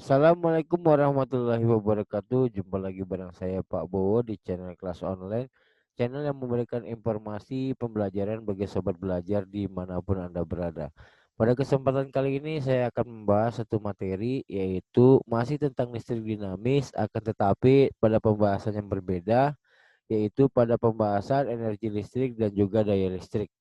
Assalamualaikum warahmatullahi wabarakatuh. Jumpa lagi bareng saya Pak Bowo di channel kelas online. Channel yang memberikan informasi pembelajaran bagi sobat belajar dimanapun Anda berada. Pada kesempatan kali ini saya akan membahas satu materi yaitu masih tentang listrik dinamis, akan tetapi pada pembahasan yang berbeda, yaitu pada pembahasan energi listrik dan juga daya listrik.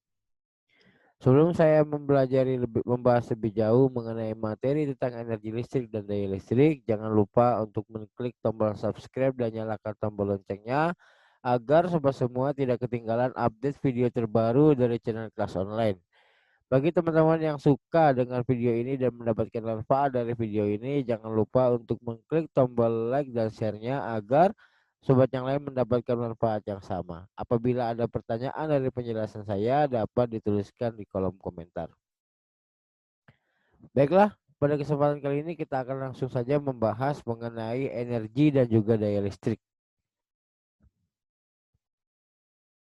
Sebelum saya membahas lebih jauh mengenai materi tentang energi listrik dan daya listrik, jangan lupa untuk mengklik tombol subscribe dan nyalakan tombol loncengnya agar sobat semua tidak ketinggalan update video terbaru dari channel kelas online. Bagi teman-teman yang suka dengan video ini dan mendapatkan manfaat dari video ini, jangan lupa untuk mengklik tombol like dan share-nya agar sobat yang lain mendapatkan manfaat yang sama. Apabila ada pertanyaan dari penjelasan saya, dapat dituliskan di kolom komentar. Baiklah, pada kesempatan kali ini kita akan langsung saja membahas mengenai energi dan juga daya listrik.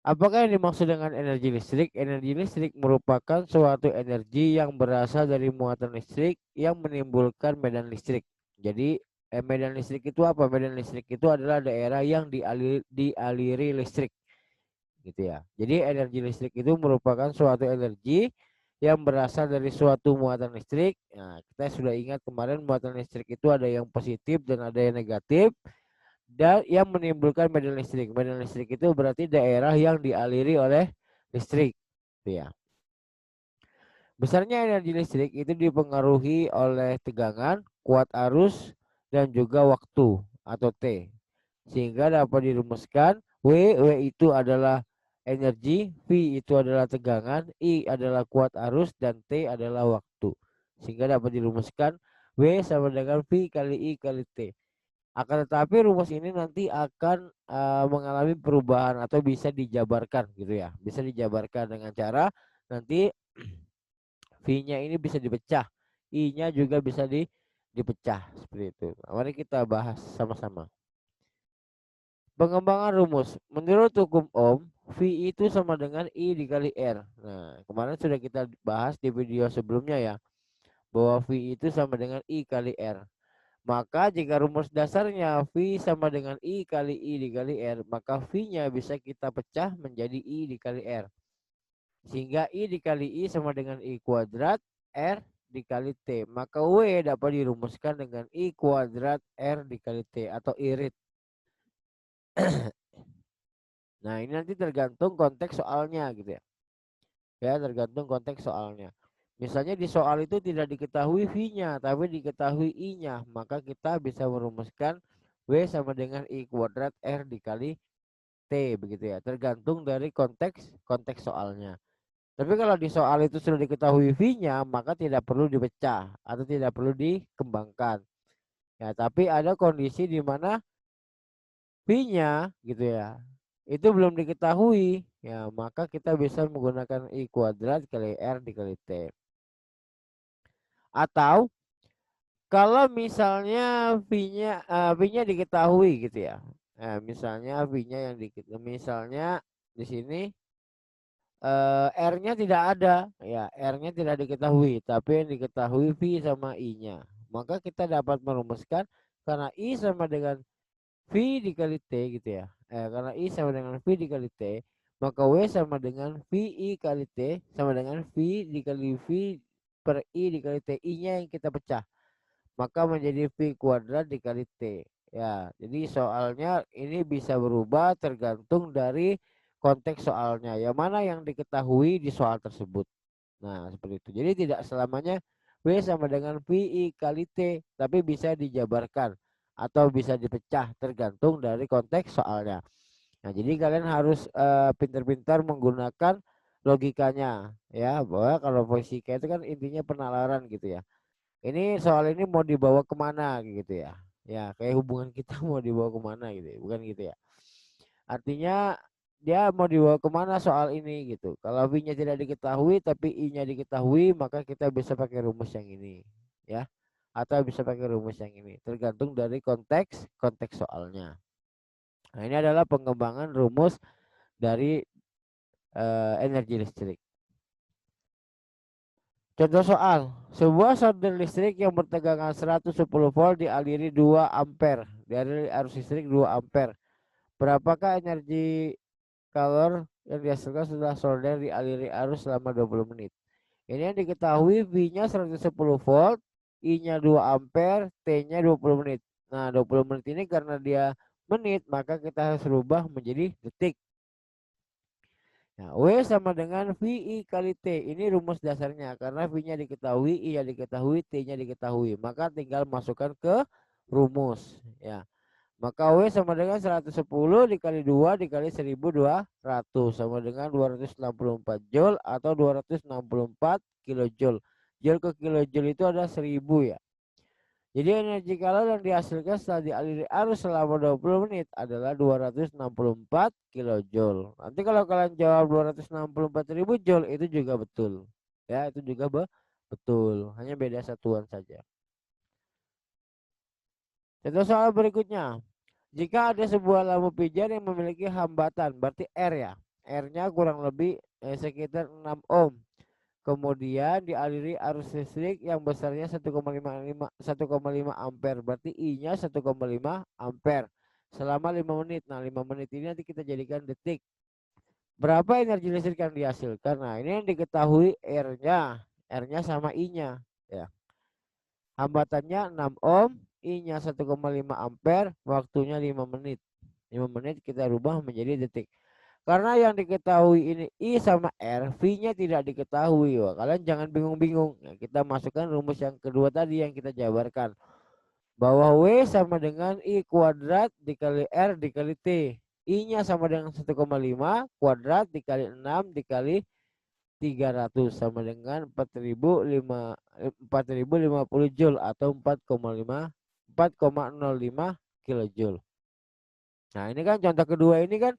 Apakah yang dimaksud dengan energi listrik? Energi listrik merupakan suatu energi yang berasal dari muatan listrik yang menimbulkan medan listrik. Jadi, medan listrik itu apa? Medan listrik itu adalah daerah yang dialiri listrik, gitu ya. Jadi, energi listrik itu merupakan suatu energi yang berasal dari suatu muatan listrik. Nah, kita sudah ingat kemarin muatan listrik itu ada yang positif dan ada yang negatif dan yang menimbulkan medan listrik. Medan listrik itu berarti daerah yang dialiri oleh listrik, gitu ya. Besarnya energi listrik itu dipengaruhi oleh tegangan, kuat arus, dan juga waktu atau T. Sehingga dapat dirumuskan W itu adalah energi, V itu adalah tegangan, I adalah kuat arus, dan T adalah waktu. Sehingga dapat dirumuskan W sama dengan V kali I kali T. Akan tetapi rumus ini nanti akan mengalami perubahan atau bisa dijabarkan gitu ya. Bisa dijabarkan dengan cara nanti V-nya ini bisa dipecah, I-nya juga bisa dipecah seperti itu. Mari kita bahas sama-sama. Pengembangan rumus. Menurut hukum Ohm, V itu sama dengan I dikali R. Nah, kemarin sudah kita bahas di video sebelumnya ya, bahwa V itu sama dengan I kali R. Maka jika rumus dasarnya V sama dengan I kali I dikali R, maka V-nya bisa kita pecah menjadi I dikali R. Sehingga I dikali I sama dengan I kuadrat R dikali T. Maka W dapat dirumuskan dengan I kuadrat R dikali T atau irit. Nah, ini nanti tergantung konteks soalnya gitu ya. Ya, tergantung konteks soalnya. Misalnya di soal itu tidak diketahui V-nya, tapi diketahui I-nya. Maka kita bisa merumuskan W sama dengan I kuadrat R dikali T begitu ya. Tergantung dari konteks soalnya. Tapi kalau di soal itu sudah diketahui V-nya, maka tidak perlu dipecah atau tidak perlu dikembangkan. Ya, tapi ada kondisi di mana V-nya gitu ya, itu belum diketahui. Ya, maka kita bisa menggunakan I kuadrat kali R dikali T. Atau kalau misalnya V-nya diketahui gitu ya. Nah, misalnya V-nya yang misalnya di sini R-nya tidak ada, ya R-nya tidak diketahui, tapi yang diketahui V sama I-nya. Maka kita dapat merumuskan karena I sama dengan V dikali T gitu ya. Karena I sama dengan V dikali T, maka W sama dengan VI kali T sama dengan V dikali V per I dikali T. I-nya yang kita pecah, maka menjadi V kuadrat dikali T. Ya, jadi soalnya ini bisa berubah tergantung dari konteks soalnya. Yang mana yang diketahui di soal tersebut. Nah, seperti itu. Jadi tidak selamanya W sama dengan VI kali T, tapi bisa dijabarkan atau bisa dipecah tergantung dari konteks soalnya. Nah, jadi kalian harus pintar-pintar menggunakan logikanya ya, bahwa kalau fisika itu kan intinya penalaran gitu ya. Ini soal ini mau dibawa kemana gitu ya. Ya, kayak hubungan kita mau dibawa kemana gitu ya. Bukan gitu ya. Artinya dia mau dibawa kemana soal ini gitu. Kalau V-nya tidak diketahui tapi I-nya diketahui, maka kita bisa pakai rumus yang ini ya. Atau bisa pakai rumus yang ini. Tergantung dari konteks soalnya. Nah, ini adalah pengembangan rumus dari energi listrik. Contoh soal, sebuah solder listrik yang bertegangan 110 volt dialiri 2 ampere, dialiri arus listrik 2 ampere. Berapakah energi kalor yang dihasilkan setelah solder dialiri arus selama 20 menit? Ini yang diketahui V-nya 110 volt, I-nya 2 ampere, T-nya 20 menit. Nah, 20 menit ini karena dia menit, maka kita harus rubah menjadi detik. Nah, W sama dengan VI kali T. Ini rumus dasarnya. Karena V-nya diketahui, I-nya diketahui, T-nya diketahui. Maka tinggal masukkan ke rumus. Ya. Maka W sama dengan 110 dikali 2 dikali 1200. Sama dengan 264 Joule atau 264 kilojoule. Joule ke kilojoule itu ada 1000 ya. Jadi energi kalor yang dihasilkan setelah dialiri arus selama 20 menit adalah 264 kilojoule. Nanti kalau kalian jawab 264.000 joule itu juga betul. Ya, itu juga betul. Hanya beda satuan saja. Contoh soal berikutnya. Jika ada sebuah lampu pijar yang memiliki hambatan, berarti R ya. R-nya kurang lebih sekitar 6 ohm. Kemudian dialiri arus listrik yang besarnya 1,5 ampere. Berarti I-nya 1,5 ampere selama 5 menit. Nah, 5 menit ini nanti kita jadikan detik. Berapa energi listrik yang dihasilkan? Nah, ini yang diketahui R-nya. R-nya sama I-nya. Ya. Hambatannya 6 ohm, I-nya 1,5 ampere, waktunya 5 menit. 5 menit kita rubah menjadi detik. Karena yang diketahui ini I sama R, V-nya tidak diketahui. Wah, kalian jangan bingung-bingung. Nah, kita masukkan rumus yang kedua tadi yang kita jabarkan. Bahwa W sama dengan I kuadrat dikali R dikali T. I-nya sama dengan 1,5 kuadrat dikali 6 dikali 300 sama dengan 4050 Joule atau 4,05 kilojoule. Nah, ini kan contoh kedua ini kan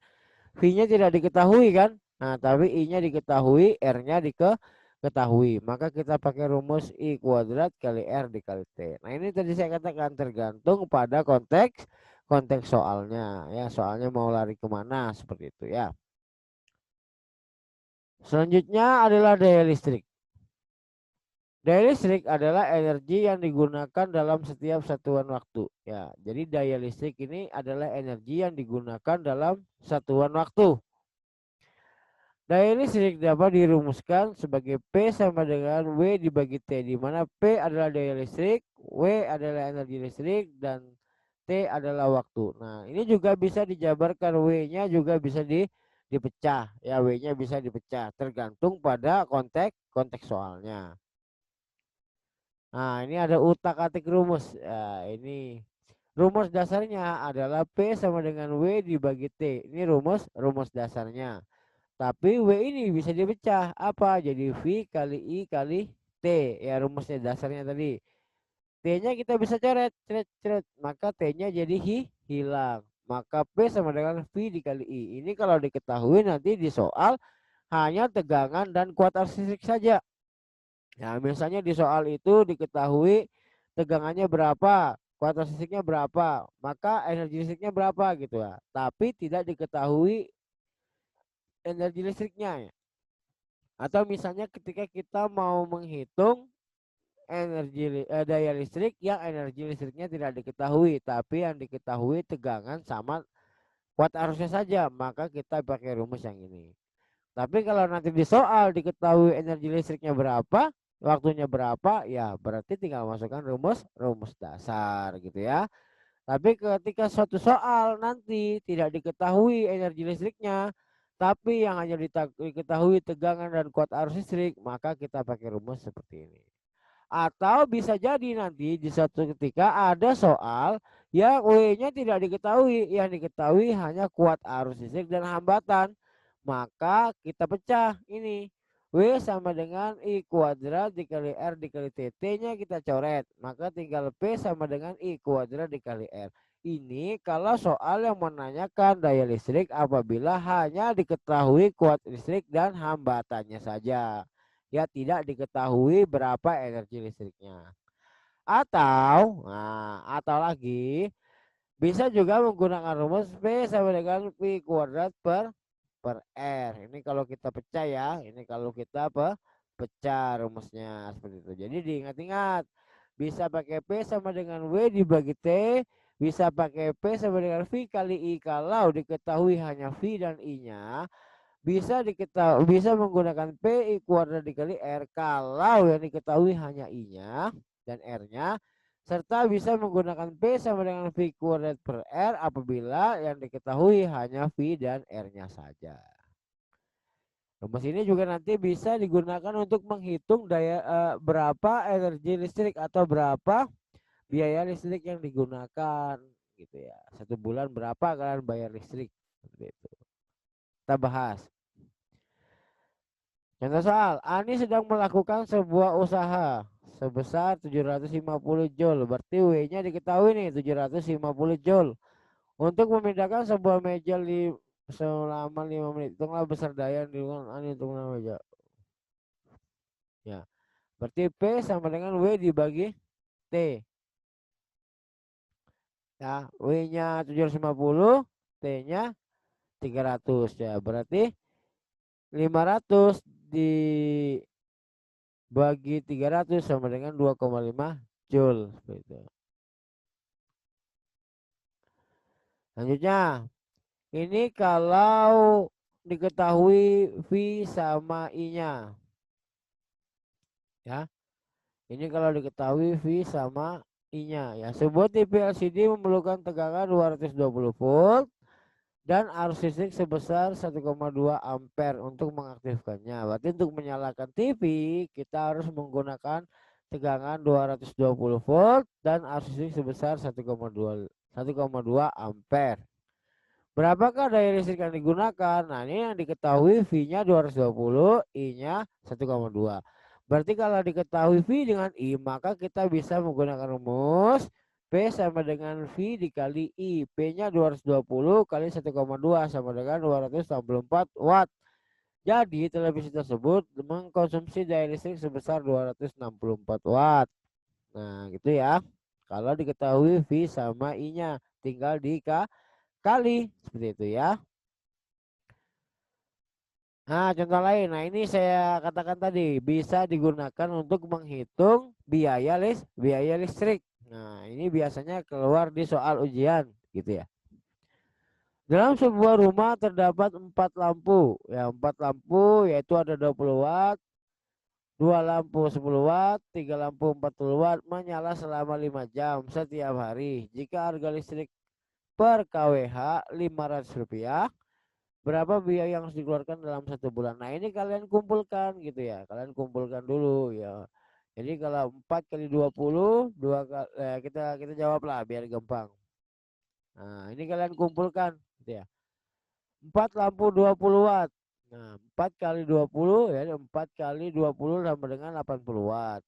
V-nya tidak diketahui kan. Nah, tapi I-nya diketahui, R-nya diketahui. Maka kita pakai rumus I kuadrat kali R dikali T. Nah, ini tadi saya katakan tergantung pada konteks soalnya. Ya, soalnya mau lari kemana seperti itu ya. Selanjutnya adalah daya listrik. Daya listrik adalah energi yang digunakan dalam setiap satuan waktu. Ya, jadi daya listrik ini adalah energi yang digunakan dalam satuan waktu. Daya listrik dapat dirumuskan sebagai P sama dengan W dibagi T, di mana P adalah daya listrik, W adalah energi listrik, dan T adalah waktu. Nah, ini juga bisa dijabarkan, W-nya juga bisa dipecah. Ya, W-nya bisa dipecah, tergantung pada konteks soalnya. Nah, ini ada utak-atik rumus. Ya, ini rumus dasarnya adalah P sama dengan W dibagi T. Ini rumus dasarnya. Tapi W ini bisa dipecah. Apa? Jadi V kali I kali T. Ya, rumusnya dasarnya tadi. T-nya kita bisa coret. Ceret. Maka T-nya jadi hilang. Maka P sama dengan V dikali I. Ini kalau diketahui nanti di soal hanya tegangan dan kuat arus listrik saja. Ya, misalnya di soal itu diketahui tegangannya berapa, kuat arus listriknya berapa, maka energi listriknya berapa gitu ya. Tapi tidak diketahui energi listriknya ya. Atau misalnya ketika kita mau menghitung daya listrik yang energi listriknya tidak diketahui, tapi yang diketahui tegangan sama kuat arusnya saja, maka kita pakai rumus yang ini. Tapi kalau nanti di soal diketahui energi listriknya berapa, waktunya berapa, ya berarti tinggal masukkan rumus dasar gitu ya. Tapi ketika suatu soal nanti tidak diketahui energi listriknya, tapi yang hanya diketahui tegangan dan kuat arus listrik, maka kita pakai rumus seperti ini. Atau bisa jadi nanti di suatu ketika ada soal yang W-nya tidak diketahui, yang diketahui hanya kuat arus listrik dan hambatan. Maka kita pecah ini. W sama dengan I kuadrat dikali R dikali T. T-nya kita coret. Maka tinggal P sama dengan I kuadrat dikali R. Ini kalau soal yang menanyakan daya listrik apabila hanya diketahui kuat listrik dan hambatannya saja. Ya, tidak diketahui berapa energi listriknya. Atau lagi bisa juga menggunakan rumus P sama dengan P kuadrat per R. Ini kalau kita pecah ya. Ini kalau kita dipecah rumusnya seperti itu. Jadi diingat-ingat, bisa pakai P sama dengan W dibagi T, bisa pakai P sama dengan V kali I kalau diketahui hanya V dan I-nya, bisa menggunakan P I kuadrat dikali R kalau yang diketahui hanya I-nya dan R-nya, serta bisa menggunakan P sama dengan V kuadrat per R apabila yang diketahui hanya V dan R-nya saja. Rumus ini juga nanti bisa digunakan untuk menghitung berapa energi listrik atau berapa biaya listrik yang digunakan gitu ya. Satu bulan berapa kalian bayar listrik gitu. Kita bahas. Contoh soal, Ani sedang melakukan sebuah usaha sebesar 750 joule. Berarti W-nya diketahui nih 750 joule. Untuk memindahkan sebuah meja selama 5 menit. Hitunglah besar daya yang digunakan Ani untuk meja. Ya. Berarti P sama dengan W dibagi T. Ya, W-nya 750, T-nya 300 ya. Berarti 500 dibagi 300 sama dengan 2,5 joule seperti itu. Selanjutnya, ini kalau diketahui V sama I-nya. Ya. Ini kalau diketahui V sama I-nya ya. Sebuah TV LCD memerlukan tegangan 220 volt dan arus listrik sebesar 1,2 ampere untuk mengaktifkannya. Berarti untuk menyalakan TV kita harus menggunakan tegangan 220 volt dan arus listrik sebesar 1,2 ampere. Berapakah daya listrik yang digunakan? Nah, ini yang diketahui V-nya 220, I-nya 1,2. Berarti kalau diketahui V dengan I, maka kita bisa menggunakan rumus P sama dengan V dikali I. P-nya 220 kali 1,2 sama dengan 264 watt. Jadi televisi tersebut mengkonsumsi daya listrik sebesar 264 watt. Nah, gitu ya. Kalau diketahui V sama I-nya, tinggal dikali seperti itu ya. Nah, contoh lain. Nah, ini saya katakan tadi bisa digunakan untuk menghitung biaya listrik. Nah, ini biasanya keluar di soal ujian gitu ya. Dalam sebuah rumah terdapat 4 lampu. Ya, 4 lampu yaitu ada 20 watt, 2 lampu 10 watt, 3 lampu 40 watt menyala selama 5 jam setiap hari. Jika harga listrik per kWh Rp500, berapa biaya yang harus dikeluarkan dalam 1 bulan. Nah, ini kalian kumpulkan gitu ya. Kalian kumpulkan dulu ya. Jadi kalau 4 kali 20, kita jawab lah biar gampang. Nah, ini kalian kumpulkan gitu ya. 4 lampu 20 watt. Nah, 4 kali 20 ya, 4 kali 20 sama dengan 80 watt.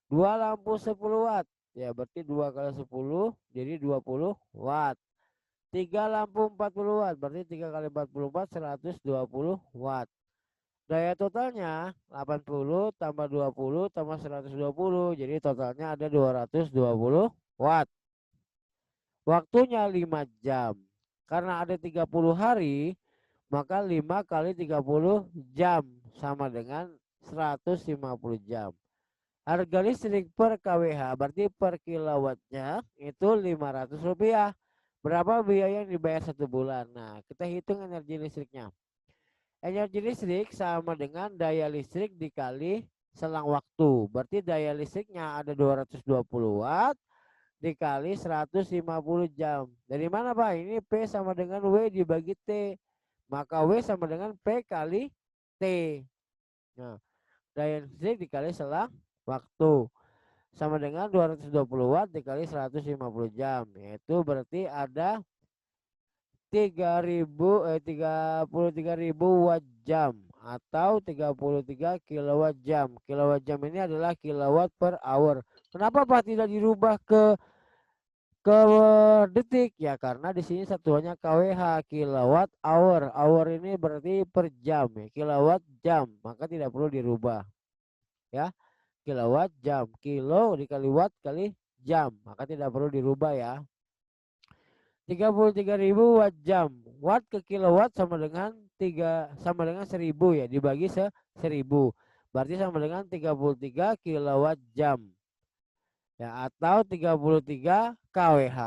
2 lampu 10 watt. Ya, berarti 2 kali 10 jadi 20 watt. 3 lampu 40 watt, berarti 3 kali 40 watt 120 watt. Daya totalnya 80 tambah 20 tambah 120, jadi totalnya ada 220 watt. Waktunya 5 jam. Karena ada 30 hari, maka 5 kali 30 jam sama dengan 150 jam. Harga listrik per kWh berarti per kilowattnya itu Rp500. Berapa biaya yang dibayar 1 bulan? Nah, kita hitung energi listriknya. Energi listrik sama dengan daya listrik dikali selang waktu. Berarti daya listriknya ada 220 watt dikali 150 jam. Dari mana Pak? Ini P sama dengan W dibagi T. Maka W sama dengan P kali T. Nah, daya listrik dikali selang waktu sama dengan 220 watt dikali 150 jam. Yaitu berarti ada 33.000 watt jam atau 33 kilowatt jam. Kilowatt jam ini adalah kilowatt per hour. Kenapa Pak tidak dirubah ke detik? Ya karena di sini satuannya kWh, kilowatt hour. Hour ini berarti per jam ya, kilowatt jam. Maka tidak perlu dirubah. Ya, kilowatt jam. Kilo dikali watt kali jam. Maka tidak perlu dirubah ya. 33.000 watt jam. Watt ke kilowatt sama dengan 1000 ya, dibagi 1000. berarti sama dengan 33 kilowatt jam ya, atau 33 kWh.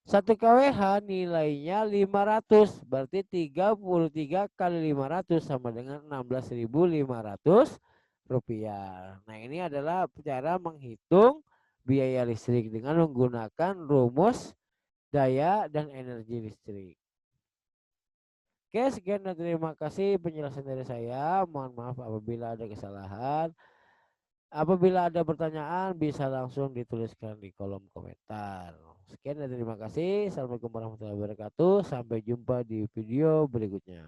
1 kWh nilainya 500, berarti 33 kali 500 sama dengan 16.500 rupiah. Nah, ini adalah cara menghitung biaya listrik dengan menggunakan rumus daya dan energi listrik. Oke, sekian dan terima kasih penjelasan dari saya. Mohon maaf apabila ada kesalahan. Apabila ada pertanyaan bisa langsung dituliskan di kolom komentar. Sekian dan terima kasih. Assalamualaikum warahmatullahi wabarakatuh. Sampai jumpa di video berikutnya.